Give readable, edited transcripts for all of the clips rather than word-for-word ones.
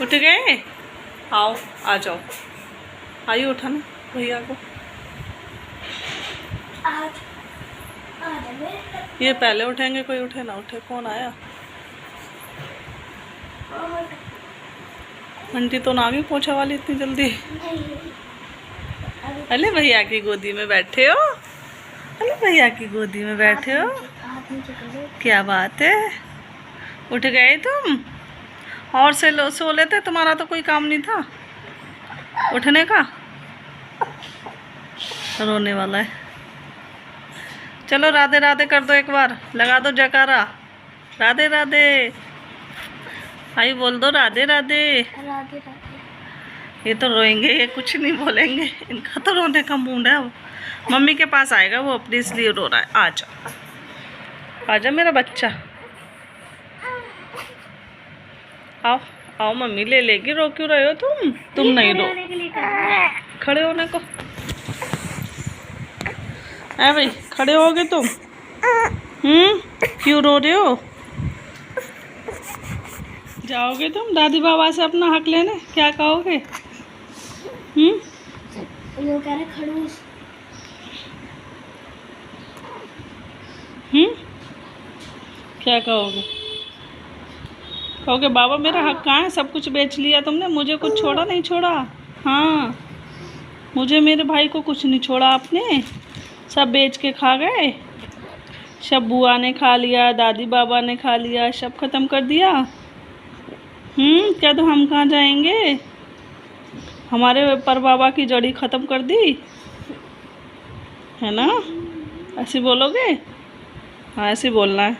उठ गए? आओ, आ जाओ, आइए उठाना भैया को। ये पहले उठेंगे, कोई उठे ना उठे। कौन आया? आंटी तो ना भी पोछा वाली इतनी जल्दी। अरे भैया की गोदी में बैठे हो? अरे भैया की गोदी में बैठे हो? क्या बात है, उठ गए तुम? और से सो लेते, तुम्हारा तो कोई काम नहीं था उठने का। रोने वाला है। चलो राधे राधे कर दो, एक बार लगा दो जयकारा। राधे राधे आई बोल दो, राधे राधे। राधे राधे। ये तो रोएंगे, ये कुछ नहीं बोलेंगे, इनका तो रोने का मूड है। मम्मी के पास आएगा वो, अपने इसलिए रो रहा है। आजा आजा मेरा बच्चा, आओ आओ, मम्मी ले लेगी। रो क्यों रहे हो तुम नहीं रो। खड़े होने को है भाई, खड़े हो गए तुम। क्यों रो रहे हो? जाओगे तुम दादी बाबा से अपना हक लेने? क्या कहोगे? वो कह रहे खड़ूस। क्या कहोगे? कहोगे बाबा मेरा हक कहाँ है? सब कुछ बेच लिया तुमने, मुझे कुछ छोड़ा नहीं छोड़ा। हाँ, मुझे मेरे भाई को कुछ नहीं छोड़ा आपने, सब बेच के खा गए। सब बुआ ने खा लिया, दादी बाबा ने खा लिया, सब खत्म कर दिया। क्या तो हम कहाँ जाएंगे? हमारे पर बाबा की जड़ी खत्म कर दी है ना? ऐसे बोलोगे? हाँ ऐसे बोलना है,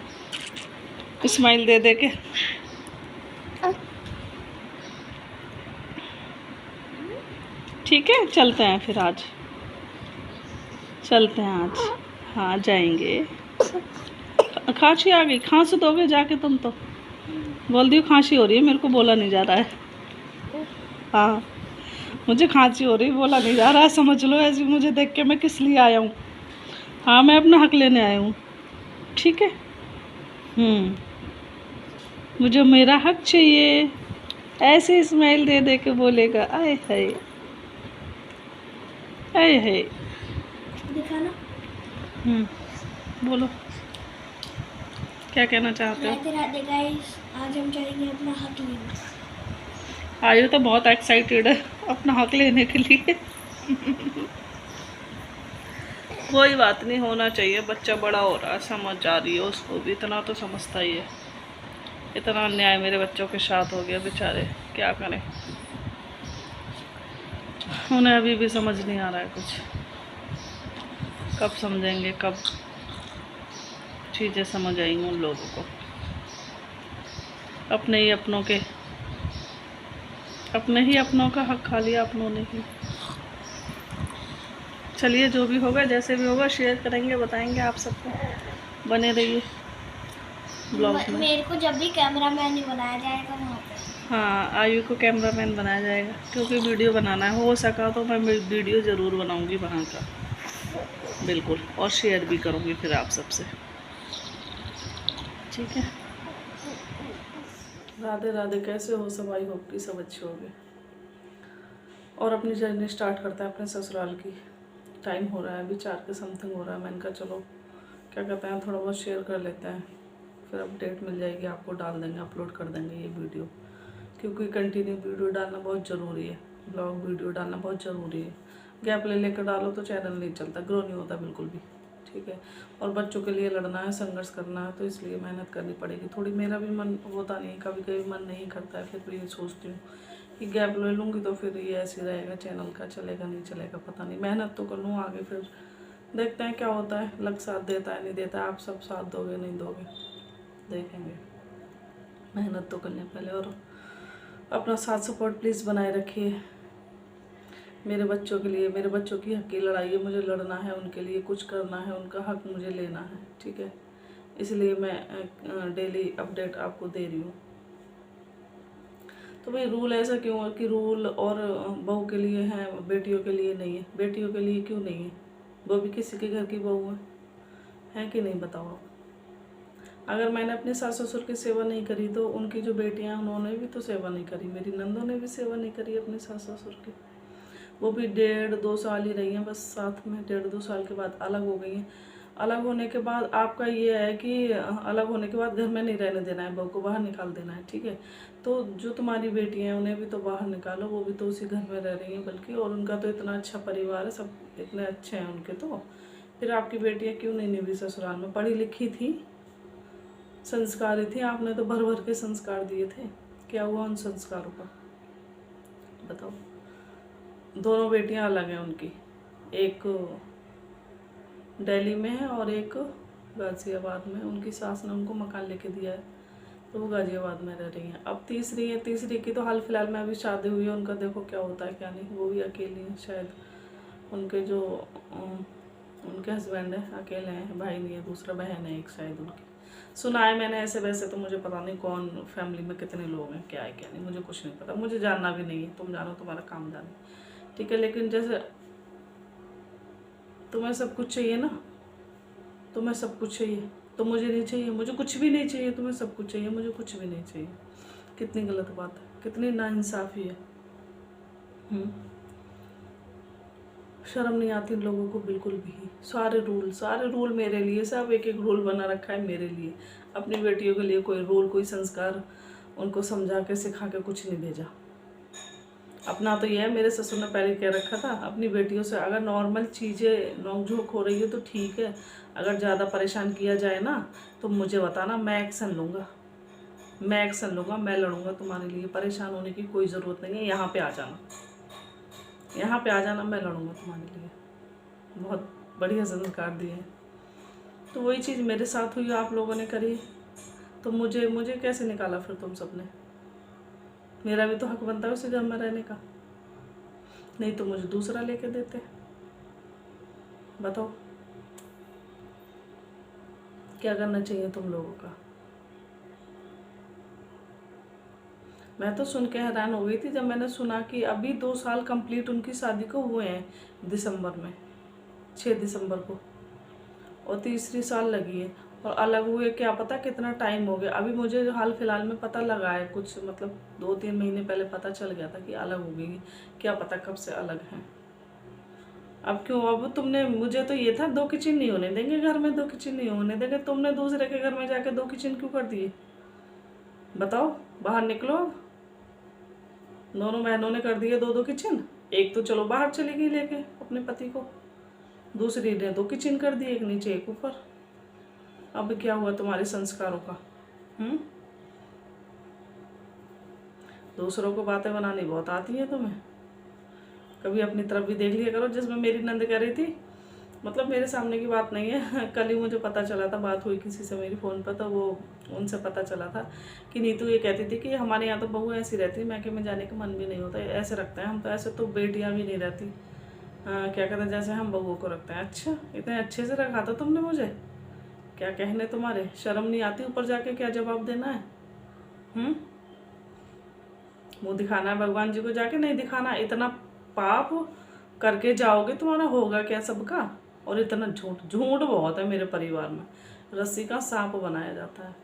स्माइल दे दे के। ठीक है, चलते हैं फिर आज, चलते हैं आज। हाँ जाएंगे। खांसी आ गई, खांस दोगे जाके तुम तो। बोल दियो खांसी हो रही है, मेरे को बोला नहीं जा रहा है। हाँ मुझे खांसी हो रही, बोला नहीं जा रहा है, समझ लो। ऐसे मुझे देख के मैं किस लिए आया हूँ? हाँ मैं अपना हक लेने आया हूँ, ठीक है। मुझे मेरा हक चाहिए। ऐसे स्माइल दे दे के बोलेगा, आए हाय आए हाय। दिखाना। बोलो क्या कहना चाहते हो? राधे राधे गाइस, आज हम जाएंगे अपना हक लेने। आयु तो बहुत एक्साइटेड है अपना हक लेने के लिए। कोई बात नहीं, होना चाहिए, बच्चा बड़ा हो रहा है, समझ आ रही है उसको भी, इतना तो समझता ही है। इतना अन्याय मेरे बच्चों के साथ हो गया, बेचारे क्या करें। उन्हें अभी भी समझ नहीं आ रहा है कुछ, कब समझेंगे, कब चीज़ें समझ आएंगी उन लोगों को। अपने ही अपनों का हक खा लिया अपनों ने ही। चलिए जो भी होगा, जैसे भी होगा, शेयर करेंगे, बताएंगे आप सबको। बने रहिए ब्लॉग में। मेरे को जब भी कैमरामैन ही बनाया जाएगा वहाँ पे। हाँ आयु को कैमरामैन बनाया जाएगा, क्योंकि वीडियो बनाना है। हो सका तो मैं वीडियो ज़रूर बनाऊंगी वहाँ का, बिल्कुल, और शेयर भी करूँगी फिर आप सबसे, ठीक है। राधे राधे, कैसे हो सब? आई होप कि सब अच्छे होंगे। और अपनी जर्नी स्टार्ट करते हैं अपने ससुराल की। टाइम हो रहा है अभी 4 के समथिंग हो रहा है। मैंने कहा चलो क्या कहते हैं, थोड़ा बहुत शेयर कर लेते हैं, फिर अपडेट मिल जाएगी आपको, डाल देंगे, अपलोड कर देंगे ये वीडियो, क्योंकि कंटिन्यू वीडियो डालना बहुत ज़रूरी है। ब्लॉग वीडियो डालना बहुत ज़रूरी है। गैप ले लेकर डालो तो चैनल नहीं चलता, ग्रो नहीं होता बिल्कुल भी, ठीक है। और बच्चों के लिए लड़ना है, संघर्ष करना है, तो इसलिए मेहनत करनी पड़ेगी थोड़ी। मेरा भी मन होता नहीं, कभी कभी मन नहीं करता है, फिर भी ये सोचती हूँ कि गैप ले लूँगी तो फिर ये ऐसे रहेगा, चैनल का चलेगा नहीं चलेगा पता नहीं। मेहनत तो कर लूँ आगे, फिर देखते हैं क्या होता है, लग साथ देता है नहीं देता है। आप सब साथ दोगे नहीं दोगे देखेंगे। मेहनत तो करने पहले, और अपना साथ सपोर्ट प्लीज़ बनाए रखिए मेरे बच्चों के लिए। मेरे बच्चों की हक की लड़ाई है, मुझे लड़ना है, उनके लिए कुछ करना है, उनका हक मुझे लेना है, ठीक है। इसलिए मैं डेली अपडेट आपको दे रही हूँ। तो भाई रूल ऐसा क्यों है कि रूल और बहू के लिए है, बेटियों के लिए नहीं है? बेटियों के लिए क्यों नहीं है? वो भी किसी के घर की बहू है कि नहीं, बताओ आप। अगर मैंने अपने सास ससुर की सेवा नहीं करी तो उनकी जो बेटियां उन्होंने भी तो सेवा नहीं करी, मेरी नंदों ने भी सेवा नहीं करी अपने सास ससुर की। वो भी 1.5-2 साल ही रही हैं बस साथ में, 1.5-2 साल के बाद अलग हो गई हैं। अलग होने के बाद आपका ये है कि अलग होने के बाद घर में नहीं रहने देना है, बहू को बाहर निकाल देना है, ठीक है। तो जो तुम्हारी बेटी हैं उन्हें भी तो बाहर निकालो, वो भी तो उसी घर में रह रही हैं बल्कि, और उनका तो इतना अच्छा परिवार है, सब इतने अच्छे हैं उनके। तो फिर आपकी बेटियाँ क्यों नहीं निभी ससुराल में? पढ़ी लिखी थी, संस्कारी थी, आपने तो भर भर के संस्कार दिए थे, क्या हुआ उन संस्कारों का बताओ। दोनों बेटियां अलग हैं उनकी, एक दिल्ली में है और एक गाज़ियाबाद में। उनकी सास ने उनको मकान लेके दिया है तो वो गाज़ियाबाद में रह रही हैं। अब तीसरी है, तीसरी की तो हाल फिलहाल में अभी शादी हुई है, उनका देखो क्या होता है क्या नहीं। वो भी अकेली हैं शायद, उनके जो उनके हस्बैंड हैं अकेले हैं, भाई नहीं है, दूसरा बहन है एक शायद उनकी, सुना है मैंने। ऐसे वैसे तो मुझे पता नहीं कौन फैमिली में कितने लोग हैं, क्या है क्या नहीं, मुझे कुछ नहीं पता, मुझे जानना भी नहीं है। तुम जानो, तुम्हारा काम जाने, ठीक है। लेकिन जैसे तुम्हें सब कुछ चाहिए ना, तुम्हें सब कुछ चाहिए तो मुझे नहीं चाहिए, मुझे कुछ भी नहीं चाहिए, तुम्हें सब कुछ चाहिए, मुझे कुछ भी नहीं चाहिए। कितनी गलत बात है, कितनी नाइंसाफ़ी है। शर्म नहीं आती इन लोगों को बिल्कुल भी। सारे रूल मेरे लिए, सब एक एक रूल बना रखा है मेरे लिए। अपनी बेटियों के लिए कोई रूल, कोई संस्कार उनको समझा के सिखा के कुछ नहीं भेजा। अपना तो ये है, मेरे ससुर ने पहले कह रखा था अपनी बेटियों से अगर नॉर्मल चीज़ें नोक-झोंक हो रही है तो ठीक है, अगर ज़्यादा परेशान किया जाए ना तो मुझे बताना, मैं एक्शन लूँगा, मैं लड़ूंगा तुम्हारे लिए। परेशान होने की कोई ज़रूरत नहीं है, यहाँ पे आ जाना, मैं लड़ूंगा तुम्हारे लिए। बहुत बढ़िया संस्कार दिए हैं। तो वही चीज़ मेरे साथ हुई, आप लोगों ने करी, तो मुझे कैसे निकाला फिर तुम सबने? मेरा भी तो हक बनता है उसी घर में रहने का, नहीं तो मुझे दूसरा लेके देते। बताओ क्या करना चाहिए तुम लोगों का? मैं तो सुन के हैरान हो गई थी जब मैंने सुना कि अभी 2 साल कंप्लीट उनकी शादी को हुए हैं, दिसंबर में, 6 दिसंबर को, और तीसरी साल लगी है। और अलग हुए क्या पता कितना टाइम हो गया। अभी मुझे हाल फिलहाल में पता लगा है, कुछ मतलब 2-3 महीने पहले पता चल गया था कि अलग हो गई, क्या पता कब से अलग हैं। अब क्यों? अब तुमने, मुझे तो ये था 2 किचन नहीं होने देंगे घर में, 2 किचन नहीं होने देंगे, तुमने दूसरे के घर में जाके 2 किचन क्यों कर दिए? बताओ, बाहर निकलो। दोनों बहनों ने कर दिए 2-2 किचन। एक तो चलो बाहर चली गई लेके अपने पति को, दूसरी ने 2 किचन कर दिए, एक नीचे एक ऊपर। अब क्या हुआ तुम्हारे संस्कारों का? दूसरों को बातें बनानी बहुत आती है तुम्हें, कभी अपनी तरफ भी देख लिया करो। जिसमें मेरी नंद कह रही थी, मतलब मेरे सामने की बात नहीं है, कल ही मुझे पता चला था, बात हुई किसी से मेरी फ़ोन पर, तो वो उनसे पता चला था कि नीतू ये कहती थी कि हमारे यहाँ तो बहू ऐसी रहती, मैके में जाने का मन भी नहीं होता, ऐसे रखते हैं हम तो, ऐसे तो बेटियाँ भी नहीं रहती, क्या कहते हैं, जैसे हम बहूओं को रखते हैं। अच्छा, इतने अच्छे से रखा था तुमने मुझे, क्या कहने तुम्हारे, शर्म नहीं आती ऊपर जाके क्या जवाब देना है? मुँह दिखाना है भगवान जी को जाके? नहीं दिखाना। इतना पाप करके जाओगे, तुम्हारा होगा क्या सबका? और इतना झूठ बहुत है मेरे परिवार में, रस्सी का सांप बनाया जाता है।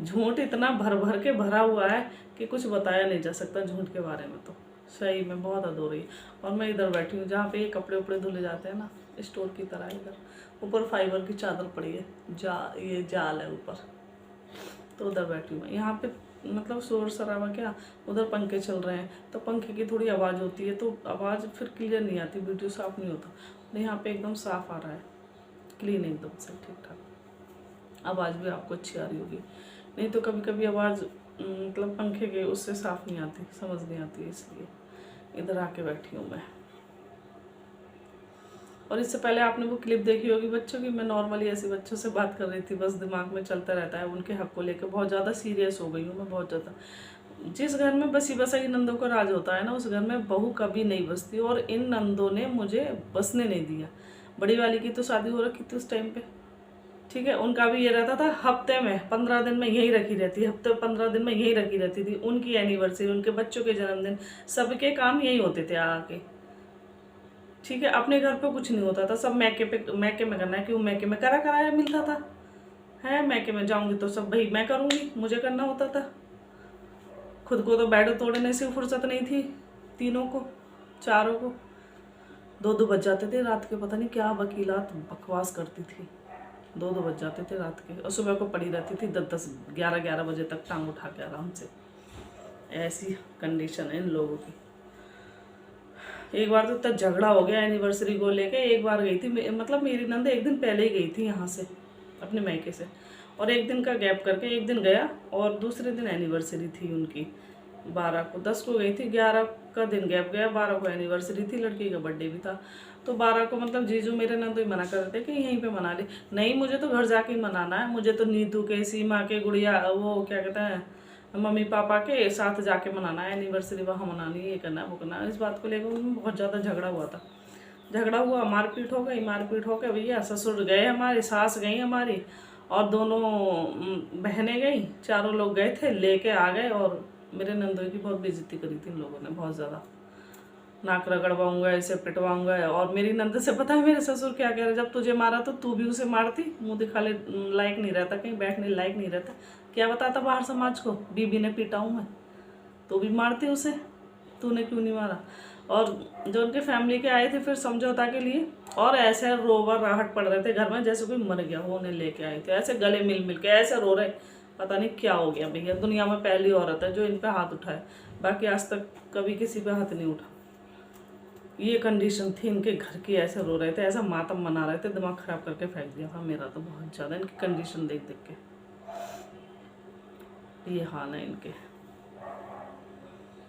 झूठ इतना भर भर के भरा हुआ है कि कुछ बताया नहीं जा सकता झूठ के बारे में। तो सही में बहुत हद हो रही है। और मैं इधर बैठी हूँ जहाँ पे ये कपड़े उपड़े धुले जाते हैं ना, स्टोर की तरह, इधर ऊपर फाइबर की चादर पड़ी है, ये जाल है ऊपर, तो उधर बैठी हूँ। यहाँ पे मतलब शोर शराबा क्या, उधर पंखे चल रहे हैं तो पंखे की थोड़ी आवाज़ होती है, तो आवाज़ फिर क्लियर नहीं आती, वीडियो साफ नहीं होता। और यहाँ पे एकदम साफ आ रहा है, क्लीन एकदम से ठीक ठाक, आवाज़ भी आपको अच्छी आ रही होगी। नहीं तो कभी कभी आवाज़ मतलब पंखे के उससे साफ नहीं आती, समझ नहीं आती, इसलिए इधर आके बैठी हूँ मैं। और इससे पहले आपने वो क्लिप देखी होगी बच्चों की, मैं नॉर्मली ऐसे बच्चों से बात कर रही थी, बस दिमाग में चलता रहता है, उनके हक को लेकर बहुत ज़्यादा सीरियस हो गई हूँ मैं, बहुत ज़्यादा। जिस घर में बसी बसाई नंदों का राज होता है ना, उस घर में बहू कभी नहीं बसती, और इन नंदों ने मुझे बसने नहीं दिया। बड़ी वाली की तो शादी हो रखी थी उस टाइम पे, ठीक है, उनका भी ये रहता था हफ्ते में 15 दिन में यहीं रखी रहती, हफ्ते 15 दिन में यहीं रखी रहती थी। उनकी एनिवर्सरी, उनके बच्चों के जन्मदिन, सबके काम यहीं होते थे आके, ठीक है। अपने घर पे कुछ नहीं होता था, सब मैके में करना है, क्यों मैके में कराया मिलता था, है मैके में जाऊंगी तो सब भाई मैं करूंगी, मुझे करना होता था। खुद को तो बेड तोड़ने से फुर्सत नहीं थी, तीनों को चारों को 2-2 बज जाते थे रात के। पता नहीं क्या वकीलात बकवास करती थी, 2-2 बज जाते थे रात के। और सुबह को पड़ी रहती थी 10-10 11-11 बजे तक टांग उठा के आराम से। ऐसी कंडीशन है इन लोगों की। एक बार तो इतना झगड़ा हो गया एनिवर्सरी को लेके। एक बार गई थी, मतलब मेरी नंद एक दिन पहले ही गई थी यहाँ से अपने मायके से, और एक दिन का गैप करके एक दिन गया और दूसरे दिन एनिवर्सरी थी उनकी। 12 को 10 को गई थी, 11 का दिन गैप गया, 12 को एनिवर्सरी थी, लड़की का बर्थडे भी था। तो 12 को मतलब जीजू मेरे नंद ही मना कर रहे थे कि यहीं पे मना ले। नहीं, मुझे तो घर जाके मनाना है, मुझे तो नीतू के, सीमा के, गुड़िया, वो क्या कहते हैं, मम्मी पापा के साथ जाके मनाना है एनिवर्सरी, वहाँ मनानी है, ये करना है वो करना है। इस बात को लेकर उनमें बहुत ज़्यादा झगड़ा हुआ था। झगड़ा हुआ, मारपीट हो गई, मारपीट हो के भैया ससुर गए हमारे, सास गई हमारी, और दोनों बहनें गई, चारों लोग गए थे, लेके आ गए। और मेरे नंदोई की बहुत बेइज्जती करी थी इन लोगों ने, बहुत ज़्यादा। नाक रगड़वाऊंगा, ऐसे पिटवाऊंगा। और मेरी नंद से पता है मेरे ससुर क्या कह रहे, जब तुझे मारा तो तू भी उसे मारती, मुँह दिखाने लायक नहीं रहता, कहीं बैठने लायक नहीं रहता, क्या बताता बाहर समाज को, बीबी ने पीटा हूँ मैं, तो भी मारती उसे, तूने क्यों नहीं मारा। और जो उनके फैमिली के आए थे फिर समझौता के लिए, और ऐसे रोवर राहट पड़ रहे थे घर में जैसे कोई मर गया हो, उन्हें लेके आए थे, ऐसे गले मिल मिल के ऐसे रो रहे। पता नहीं क्या हो गया भैया, दुनिया में पहली औरत है जो इन पे हाथ उठाए, बाकी आज तक कभी किसी पे हाथ नहीं उठा। ये कंडीशन थी इनके घर की, ऐसे रो रहे थे, ऐसा मातम मना रहे थे, दिमाग खराब करके फेंक दिया था मेरा तो बहुत ज़्यादा इनकी कंडीशन देख देख के। ये हाल है इनके।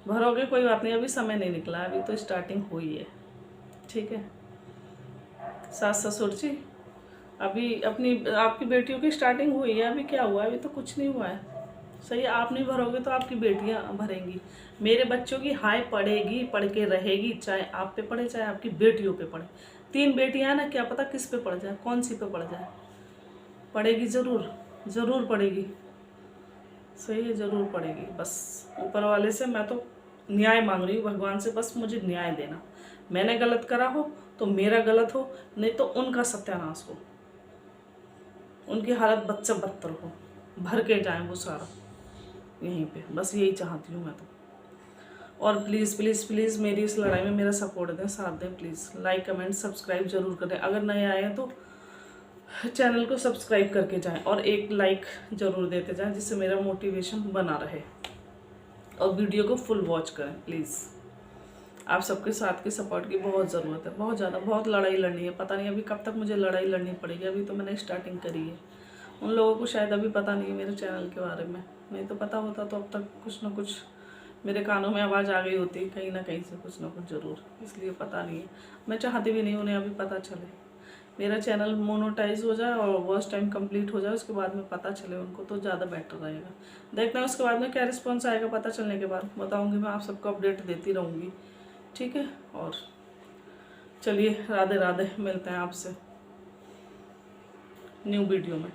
भरोगे कोई बात नहीं, अभी समय नहीं निकला, अभी तो स्टार्टिंग हुई है, ठीक है। सास ससुर जी, अभी अपनी आपकी बेटियों की स्टार्टिंग हुई है, अभी क्या हुआ है, अभी तो कुछ नहीं हुआ है। सही है, आप नहीं भरोगे तो आपकी बेटियां भरेंगी। मेरे बच्चों की हाय पड़ेगी, पढ़ के रहेगी, चाहे आप पे पड़े चाहे आपकी बेटियों पे पड़े। 3 बेटियां हैं ना, क्या पता किस पे पड़ जाए, कौन सी पे पड़ जाए, पड़ेगी ज़रूर, ज़रूर पड़ेगी। सही है, ज़रूर पड़ेगी। बस ऊपर वाले से मैं तो न्याय मांग रही हूँ, भगवान से, बस मुझे न्याय देना। मैंने गलत करा हो तो मेरा गलत हो, नहीं तो उनका सत्यानाश हो, उनकी हालत बद से बदतर हो, भर के जाए वो सारा यहीं पे। बस यही चाहती हूँ मैं तो। और प्लीज़ प्लीज़ प्लीज़ मेरी इस लड़ाई में मेरा सपोर्ट दें, साथ दें प्लीज़। लाइक कमेंट सब्सक्राइब जरूर करें, अगर नए आए हैं तो चैनल को सब्सक्राइब करके जाएं, और एक लाइक ज़रूर देते जाएं, जिससे मेरा मोटिवेशन बना रहे। और वीडियो को फुल वॉच करें प्लीज़। आप सबके साथ की सपोर्ट की बहुत ज़रूरत है, बहुत ज़्यादा। बहुत लड़ाई लड़नी है, पता नहीं अभी कब तक मुझे लड़ाई लड़नी पड़ेगी, अभी तो मैंने स्टार्टिंग करी है। उन लोगों को शायद अभी पता नहीं है मेरे चैनल के बारे में, नहीं तो पता होता तो अब तक कुछ ना कुछ मेरे कानों में आवाज़ आ गई होती, कहीं ना कहीं से कुछ ना कुछ ज़रूर, इसलिए पता नहीं है। मैं चाहती भी नहीं उन्हें अभी पता चले, मेरा चैनल मोनोटाइज हो जाए और वॉच टाइम कंप्लीट हो जाए, उसके बाद में पता चले उनको, तो ज़्यादा बेटर रहेगा। देखना है उसके बाद में क्या रिस्पॉन्स आएगा, पता चलने के बाद बताऊँगी मैं, आप सबको अपडेट देती रहूँगी, ठीक है। और चलिए, राधे राधे, मिलते हैं आपसे न्यू वीडियो में।